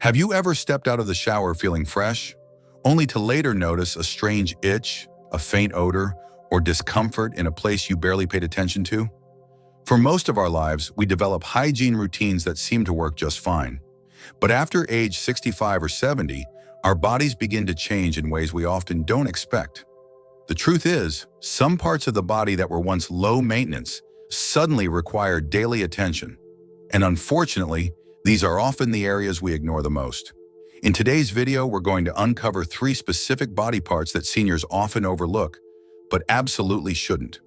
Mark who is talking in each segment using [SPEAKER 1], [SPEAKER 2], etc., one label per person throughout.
[SPEAKER 1] Have you ever stepped out of the shower feeling fresh, only to later notice a strange itch, a faint odor, or discomfort in a place you barely paid attention to? For most of our lives, we develop hygiene routines that seem to work just fine. But after age 65 or 70, our bodies begin to change in ways we often don't expect. The truth is, some parts of the body that were once low maintenance suddenly require daily attention. And unfortunately, these are often the areas we ignore the most. In today's video, we're going to uncover 3 specific body parts that seniors often overlook, but absolutely shouldn't.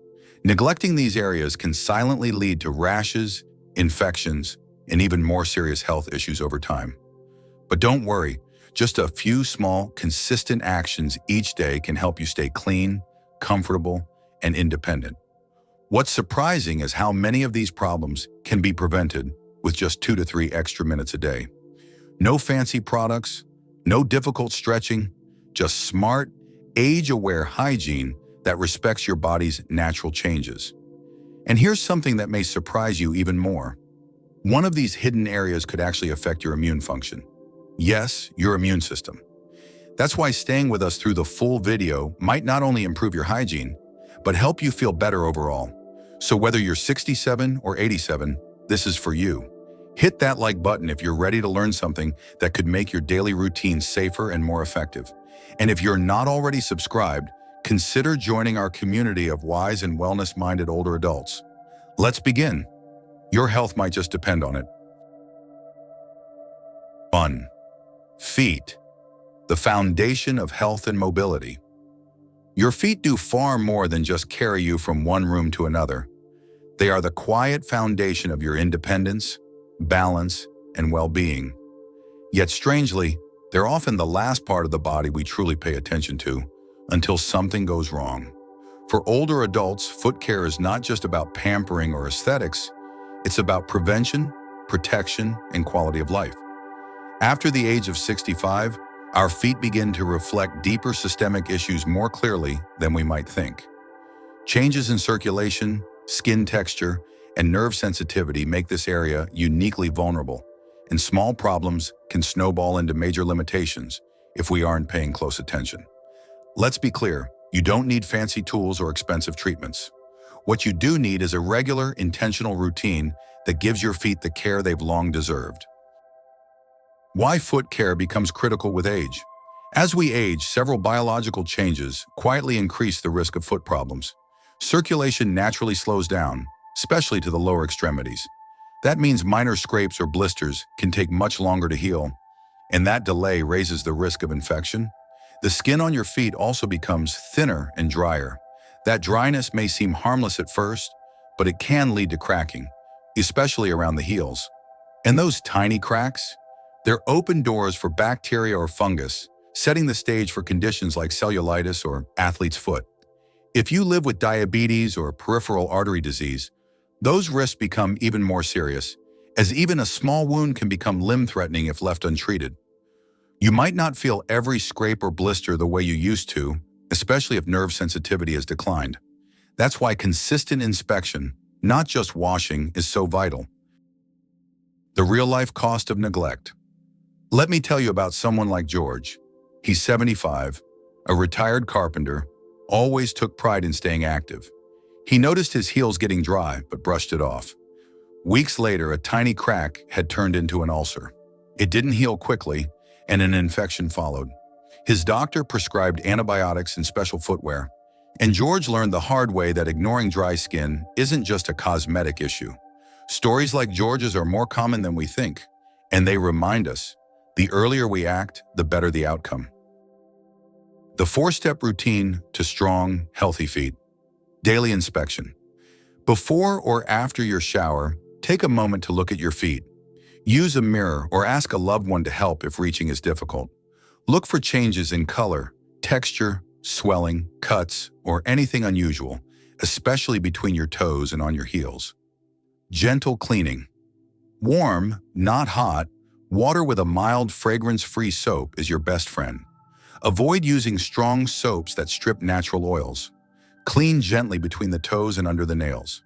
[SPEAKER 1] Neglecting these areas can silently lead to rashes, infections, and even more serious health issues over time. But don't worry, just a few small, consistent actions each day can help you stay clean, comfortable, and independent. What's surprising is how many of these problems can be prevented with just 2 to 3 extra minutes a day. No fancy products, no difficult stretching, just smart, age-aware hygiene that respects your body's natural changes. And here's something that may surprise you even more. One of these hidden areas could actually affect your immune function. Yes, your immune system. That's why staying with us through the full video might not only improve your hygiene, but help you feel better overall. So whether you're 67 or 87, this is for you. Hit that like button if you're ready to learn something that could make your daily routine safer and more effective. And if you're not already subscribed, consider joining our community of wise and wellness-minded older adults. Let's begin. Your health might just depend on it. 1. Feet, the foundation of health and mobility. Your feet do far more than just carry you from one room to another. They are the quiet foundation of your independence, balance, and well-being. Yet strangely, they're often the last part of the body we truly pay attention to until something goes wrong. For older adults, foot care is not just about pampering or aesthetics, it's about prevention, protection, and quality of life. After the age of 65, our feet begin to reflect deeper systemic issues more clearly than we might think. Changes in circulation, skin texture, and nerve sensitivity make this area uniquely vulnerable, and small problems can snowball into major limitations if we aren't paying close attention. Let's be clear, you don't need fancy tools or expensive treatments. What you do need is a regular, intentional routine that gives your feet the care they've long deserved. Why foot care becomes critical with age. As we age, several biological changes quietly increase the risk of foot problems. Circulation naturally slows down, especially to the lower extremities. That means minor scrapes or blisters can take much longer to heal, and that delay raises the risk of infection. The skin on your feet also becomes thinner and drier. That dryness may seem harmless at first, but it can lead to cracking, especially around the heels. And those tiny cracks? They're open doors for bacteria or fungus, setting the stage for conditions like cellulitis or athlete's foot. If you live with diabetes or peripheral artery disease, those risks become even more serious, as even a small wound can become limb-threatening if left untreated. You might not feel every scrape or blister the way you used to, especially if nerve sensitivity has declined. That's why consistent inspection, not just washing, is so vital. The real-life cost of neglect. Let me tell you about someone like George. He's 75, a retired carpenter, always took pride in staying active. He noticed his heels getting dry, but brushed it off. Weeks later, a tiny crack had turned into an ulcer. It didn't heal quickly, and an infection followed. His doctor prescribed antibiotics and special footwear, and George learned the hard way that ignoring dry skin isn't just a cosmetic issue. Stories like George's are more common than we think, and they remind us, the earlier we act, the better the outcome. The 4-step routine to strong, healthy feet. Daily inspection. Before or after your shower, take a moment to look at your feet. Use a mirror or ask a loved one to help if reaching is difficult. Look for changes in color, texture, swelling, cuts, or anything unusual, especially between your toes and on your heels. Gentle cleaning. Warm, not hot, water with a mild, fragrance-free soap is your best friend. Avoid using strong soaps that strip natural oils. Clean gently between the toes and under the nails.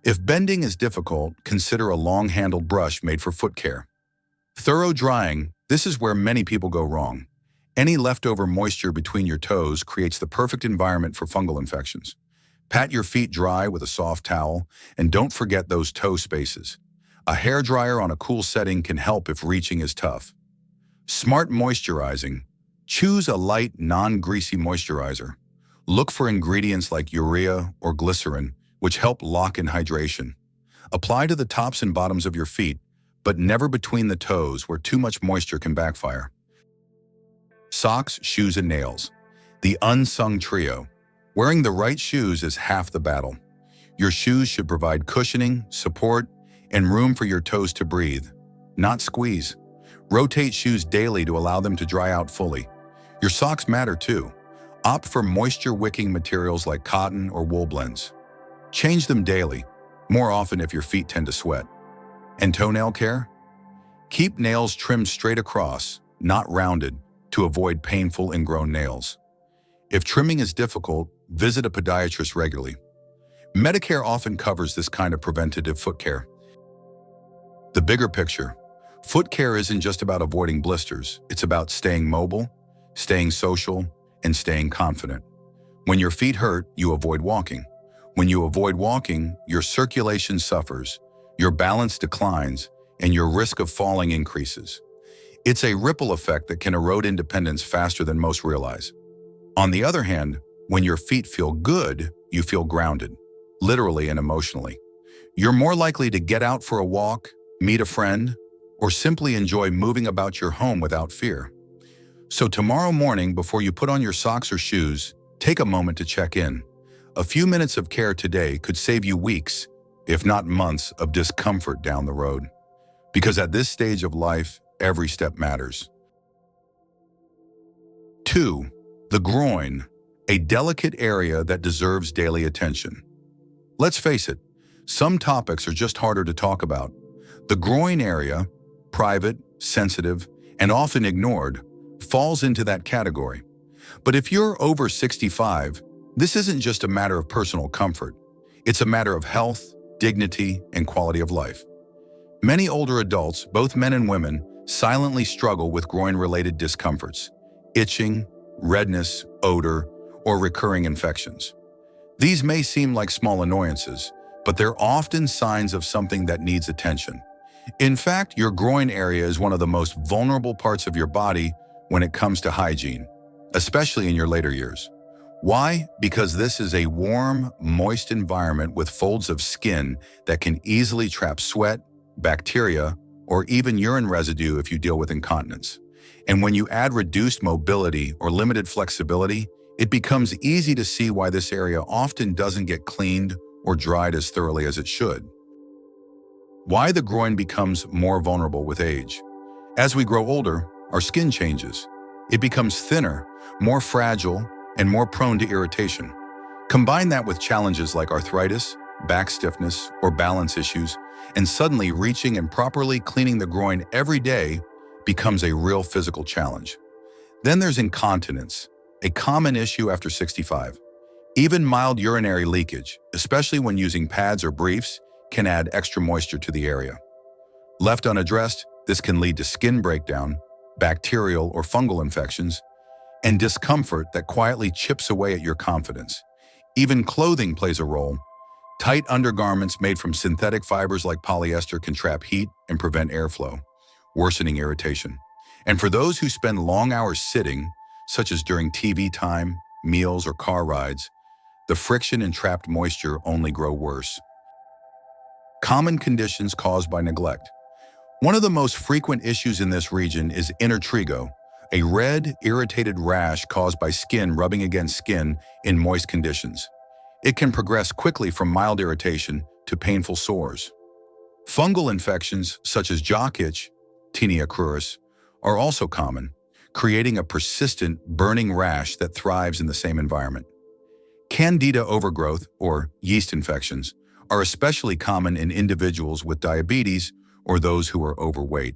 [SPEAKER 1] If bending is difficult, consider a long-handled brush made for foot care. Thorough drying, This is where many people go wrong. Any leftover moisture between your toes creates the perfect environment for fungal infections. Pat your feet dry with a soft towel, and don't forget those toe spaces. A hairdryer on a cool setting can help if reaching is tough. Smart moisturizing. Choose a light, non-greasy moisturizer. Look for ingredients like urea or glycerin, which help lock in hydration. Apply to the tops and bottoms of your feet, but never between the toes where too much moisture can backfire. Socks, shoes, and nails. The unsung trio. Wearing the right shoes is half the battle. Your shoes should provide cushioning, support, and room for your toes to breathe, not squeeze. Rotate shoes daily to allow them to dry out fully. Your socks matter too. Opt for moisture-wicking materials like cotton or wool blends. Change them daily, more often if your feet tend to sweat. And toenail care? Keep nails trimmed straight across, not rounded, to avoid painful ingrown nails. If trimming is difficult, visit a podiatrist regularly. Medicare often covers this kind of preventative foot care. The bigger picture. Foot care isn't just about avoiding blisters. It's about staying mobile, staying social, and staying confident. When your feet hurt, you avoid walking. When you avoid walking, your circulation suffers, your balance declines, and your risk of falling increases. It's a ripple effect that can erode independence faster than most realize. On the other hand, when your feet feel good, you feel grounded, literally and emotionally. You're more likely to get out for a walk, meet a friend, or simply enjoy moving about your home without fear. So tomorrow morning, before you put on your socks or shoes, take a moment to check in. A few minutes of care today could save you weeks, if not months, of discomfort down the road. Because at this stage of life, every step matters. 2. The groin, a delicate area that deserves daily attention. Let's face it, some topics are just harder to talk about. The groin area, private, sensitive, and often ignored, falls into that category. But if you're over 65, this isn't just a matter of personal comfort. It's a matter of health, dignity, and quality of life. Many older adults, both men and women, silently struggle with groin-related discomforts, itching, redness, odor, or recurring infections. These may seem like small annoyances, but they're often signs of something that needs attention. In fact, your groin area is one of the most vulnerable parts of your body when it comes to hygiene, especially in your later years. Why? Because this is a warm, moist environment with folds of skin that can easily trap sweat, bacteria, or even urine residue if you deal with incontinence. And when you add reduced mobility or limited flexibility, it becomes easy to see why this area often doesn't get cleaned or dried as thoroughly as it should. Why the groin becomes more vulnerable with age. As we grow older, our skin changes. It becomes thinner, more fragile, and more prone to irritation. Combine that with challenges like arthritis, back stiffness, or balance issues, and suddenly reaching and properly cleaning the groin every day becomes a real physical challenge. Then there's incontinence, a common issue after 65. Even mild urinary leakage, especially when using pads or briefs, can add extra moisture to the area. Left unaddressed, this can lead to skin breakdown, bacterial or fungal infections, and discomfort that quietly chips away at your confidence. Even clothing plays a role. Tight undergarments made from synthetic fibers like polyester can trap heat and prevent airflow, worsening irritation. And for those who spend long hours sitting, such as during TV time, meals, or car rides, the friction and trapped moisture only grow worse. Common conditions caused by neglect. One of the most frequent issues in this region is intertrigo, a red, irritated rash caused by skin rubbing against skin in moist conditions. It can progress quickly from mild irritation to painful sores. Fungal infections such as jock itch, tinea cruris, are also common, creating a persistent, burning rash that thrives in the same environment. Candida overgrowth, or yeast infections, are especially common in individuals with diabetes or those who are overweight.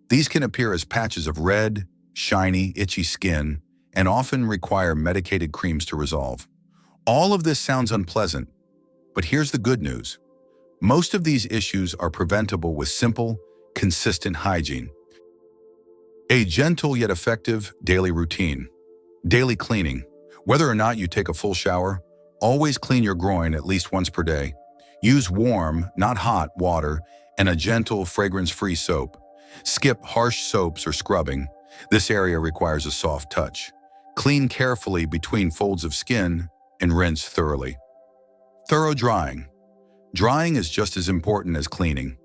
[SPEAKER 1] These can appear as patches of red, shiny, itchy skin, and often require medicated creams to resolve. All of this sounds unpleasant, but here's the good news. Most of these issues are preventable with simple, consistent hygiene. A gentle yet effective daily routine. Daily cleaning. Whether or not you take a full shower, always clean your groin at least once per day. Use warm, not hot, water and a gentle, fragrance-free soap. Skip harsh soaps or scrubbing. This area requires a soft touch. Clean carefully between folds of skin and rinse thoroughly. Thorough drying. Drying is just as important as cleaning.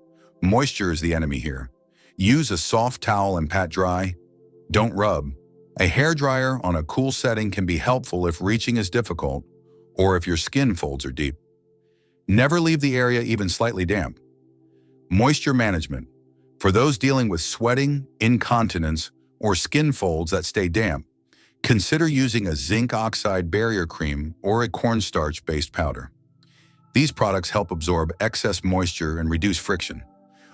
[SPEAKER 1] Moisture is the enemy here. Use a soft towel and pat dry. Don't rub. A hairdryer on a cool setting can be helpful if reaching is difficult or if your skin folds are deep. Never leave the area even slightly damp. Moisture management. For those dealing with sweating, incontinence, or skin folds that stay damp, consider using a zinc oxide barrier cream or a cornstarch-based powder. These products help absorb excess moisture and reduce friction.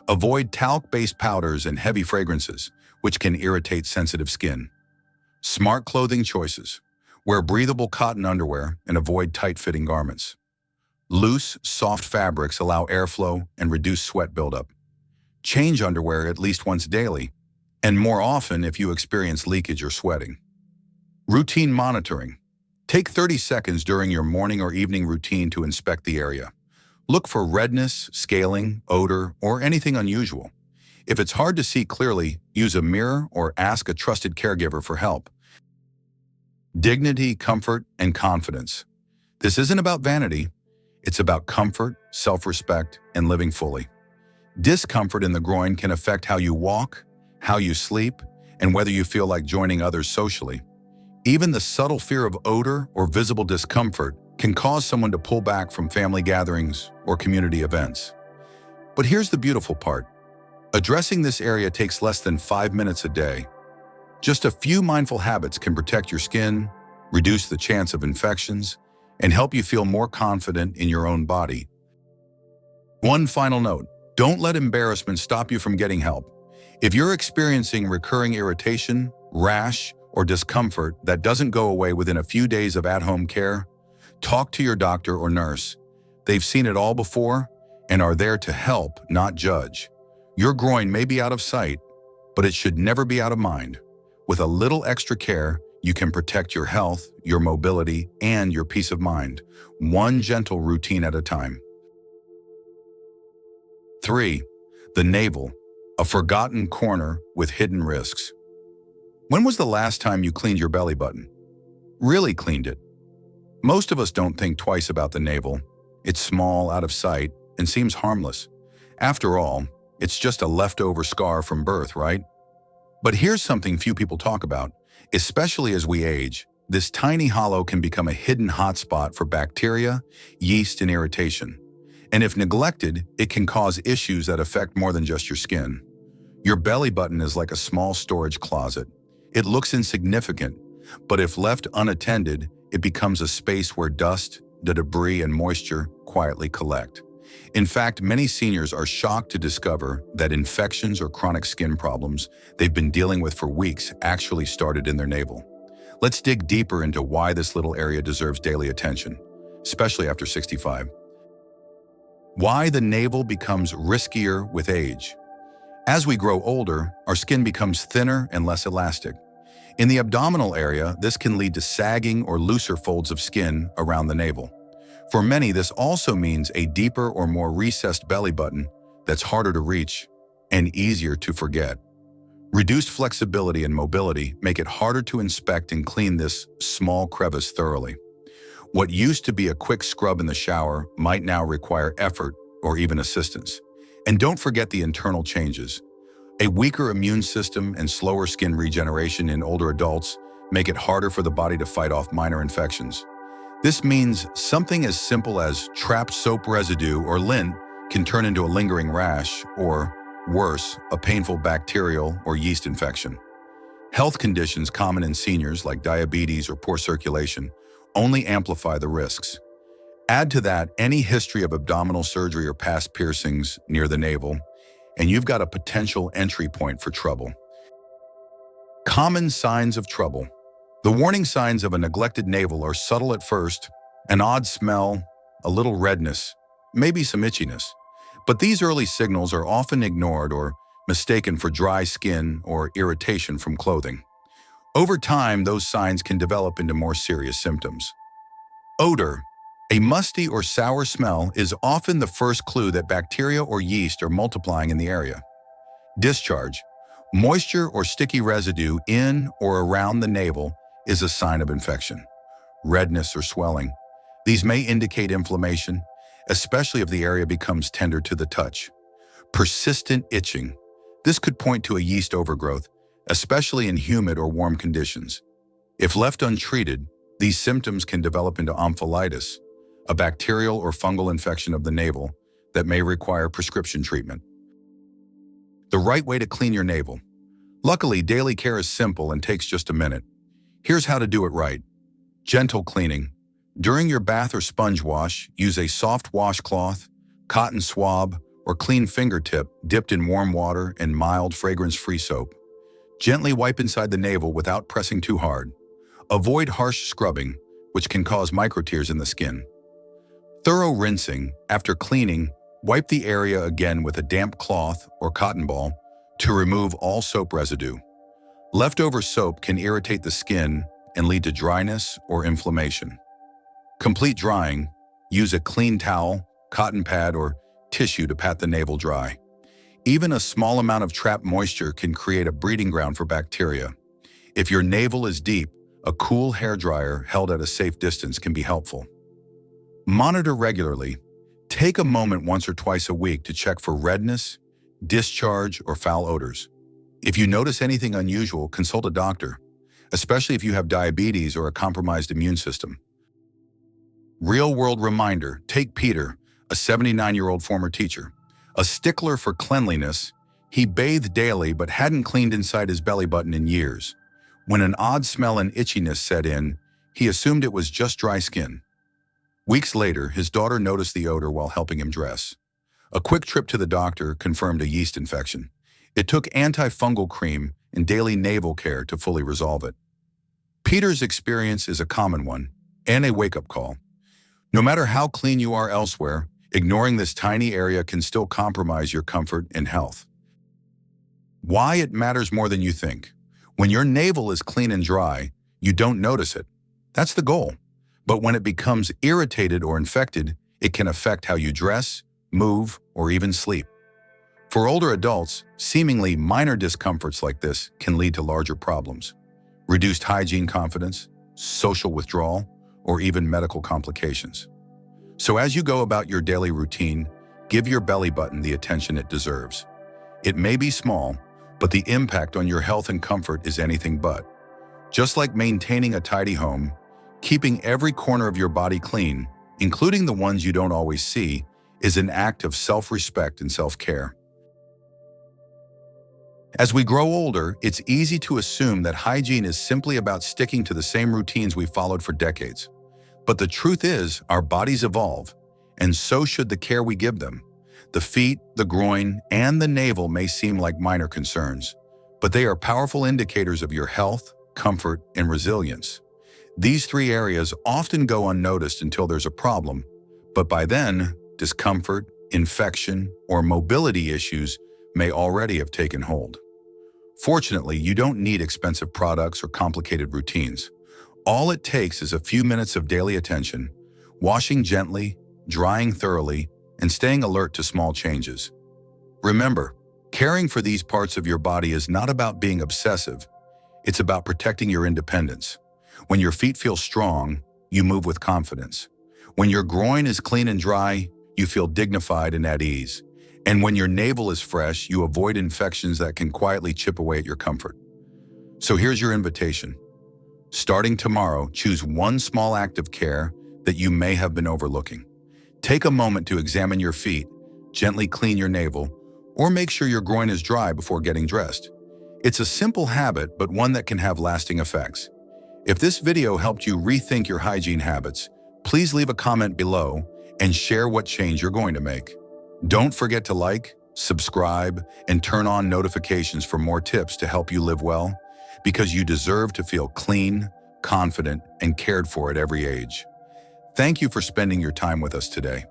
[SPEAKER 1] Avoid talc-based powders and heavy fragrances, which can irritate sensitive skin. Smart clothing choices. Wear breathable cotton underwear and avoid tight-fitting garments. Loose, soft fabrics allow airflow and reduce sweat buildup. Change underwear at least once daily, and more often if you experience leakage or sweating. Routine monitoring. Take 30 seconds during your morning or evening routine to inspect the area. Look for redness, scaling, odor, or anything unusual. If it's hard to see clearly, use a mirror or ask a trusted caregiver for help. Dignity, comfort, and confidence. This isn't about vanity. It's about comfort, self-respect, and living fully. Discomfort in the groin can affect how you walk, how you sleep, and whether you feel like joining others socially. Even the subtle fear of odor or visible discomfort can cause someone to pull back from family gatherings or community events. But here's the beautiful part. Addressing this area takes less than 5 minutes a day. Just a few mindful habits can protect your skin, reduce the chance of infections, and help you feel more confident in your own body. One final note, don't let embarrassment stop you from getting help. If you're experiencing recurring irritation, rash, or discomfort that doesn't go away within a few days of at-home care, talk to your doctor or nurse. They've seen it all before and are there to help, not judge. Your groin may be out of sight, but it should never be out of mind. With a little extra care, you can protect your health, your mobility, and your peace of mind, one gentle routine at a time. 3. The navel, a forgotten corner with hidden risks. When was the last time you cleaned your belly button? Really cleaned it? Most of us don't think twice about the navel. It's small, out of sight, and seems harmless. After all, it's just a leftover scar from birth, right? But here's something few people talk about. Especially as we age, this tiny hollow can become a hidden hotspot for bacteria, yeast, and irritation. And if neglected, it can cause issues that affect more than just your skin. Your belly button is like a small storage closet. It looks insignificant, but if left unattended, it becomes a space where dust, the debris, and moisture quietly collect. In fact, many seniors are shocked to discover that infections or chronic skin problems they've been dealing with for weeks actually started in their navel. Let's dig deeper into why this little area deserves daily attention, especially after 65. Why the navel becomes riskier with age. As we grow older, our skin becomes thinner and less elastic. In the abdominal area, this can lead to sagging or looser folds of skin around the navel. For many, this also means a deeper or more recessed belly button that's harder to reach and easier to forget. Reduced flexibility and mobility make it harder to inspect and clean this small crevice thoroughly. What used to be a quick scrub in the shower might now require effort or even assistance. And don't forget the internal changes. A weaker immune system and slower skin regeneration in older adults make it harder for the body to fight off minor infections. This means something as simple as trapped soap residue or lint can turn into a lingering rash or, worse, a painful bacterial or yeast infection. Health conditions common in seniors like diabetes or poor circulation only amplify the risks. Add to that any history of abdominal surgery or past piercings near the navel, and you've got a potential entry point for trouble. Common signs of trouble. The warning signs of a neglected navel are subtle at first, an odd smell, a little redness, maybe some itchiness. But these early signals are often ignored or mistaken for dry skin or irritation from clothing. Over time, those signs can develop into more serious symptoms. Odor. A musty or sour smell is often the first clue that bacteria or yeast are multiplying in the area. Discharge. Moisture or sticky residue in or around the navel is a sign of infection. Redness or swelling. These may indicate inflammation, especially if the area becomes tender to the touch. Persistent itching. This could point to a yeast overgrowth, especially in humid or warm conditions. If left untreated, these symptoms can develop into omphalitis, a bacterial or fungal infection of the navel that may require prescription treatment. The right way to clean your navel. Luckily, daily care is simple and takes just a minute. Here's how to do it right. Gentle cleaning. During your bath or sponge wash, use a soft washcloth, cotton swab, or clean fingertip dipped in warm water and mild fragrance-free soap. Gently wipe inside the navel without pressing too hard. Avoid harsh scrubbing, which can cause microtears in the skin. Thorough rinsing. After cleaning, wipe the area again with a damp cloth or cotton ball to remove all soap residue. Leftover soap can irritate the skin and lead to dryness or inflammation. Complete drying. Use a clean towel, cotton pad, or tissue to pat the navel dry. Even a small amount of trapped moisture can create a breeding ground for bacteria. If your navel is deep, a cool hairdryer held at a safe distance can be helpful. Monitor regularly. Take a moment once or twice a week to check for redness, discharge, or foul odors. If you notice anything unusual, consult a doctor, especially if you have diabetes or a compromised immune system. Real-world reminder. Take Peter, a 79-year-old former teacher. A stickler for cleanliness, he bathed daily but hadn't cleaned inside his belly button in years. When an odd smell and itchiness set in, he assumed it was just dry skin. Weeks later, his daughter noticed the odor while helping him dress. A quick trip to the doctor confirmed a yeast infection. It took antifungal cream and daily navel care to fully resolve it. Peter's experience is a common one and a wake-up call. No matter how clean you are elsewhere, ignoring this tiny area can still compromise your comfort and health. Why it matters more than you think. When your navel is clean and dry, you don't notice it. That's the goal. But when it becomes irritated or infected, it can affect how you dress, move, or even sleep. For older adults, seemingly minor discomforts like this can lead to larger problems. Reduced hygiene confidence, social withdrawal, or even medical complications. So as you go about your daily routine, give your belly button the attention it deserves. It may be small, but the impact on your health and comfort is anything but. Just like maintaining a tidy home, keeping every corner of your body clean, including the ones you don't always see, is an act of self-respect and self-care. As we grow older, it's easy to assume that hygiene is simply about sticking to the same routines we followed for decades. But the truth is, our bodies evolve, and so should the care we give them. The feet, the groin, and the navel may seem like minor concerns, but they are powerful indicators of your health, comfort, and resilience. These three areas often go unnoticed until there's a problem, but by then, discomfort, infection, or mobility issues may already have taken hold. Fortunately, you don't need expensive products or complicated routines. All it takes is a few minutes of daily attention, washing gently, drying thoroughly, and staying alert to small changes. Remember, caring for these parts of your body is not about being obsessive. It's about protecting your independence. When your feet feel strong, you move with confidence. When your groin is clean and dry, you feel dignified and at ease. And when your navel is fresh, you avoid infections that can quietly chip away at your comfort. So here's your invitation. Starting tomorrow, choose one small act of care that you may have been overlooking. Take a moment to examine your feet, gently clean your navel, or make sure your groin is dry before getting dressed. It's a simple habit, but one that can have lasting effects. If this video helped you rethink your hygiene habits, please leave a comment below and share what change you're going to make. Don't forget to like, subscribe, and turn on notifications for more tips to help you live well, because you deserve to feel clean, confident, and cared for at every age. Thank you for spending your time with us today.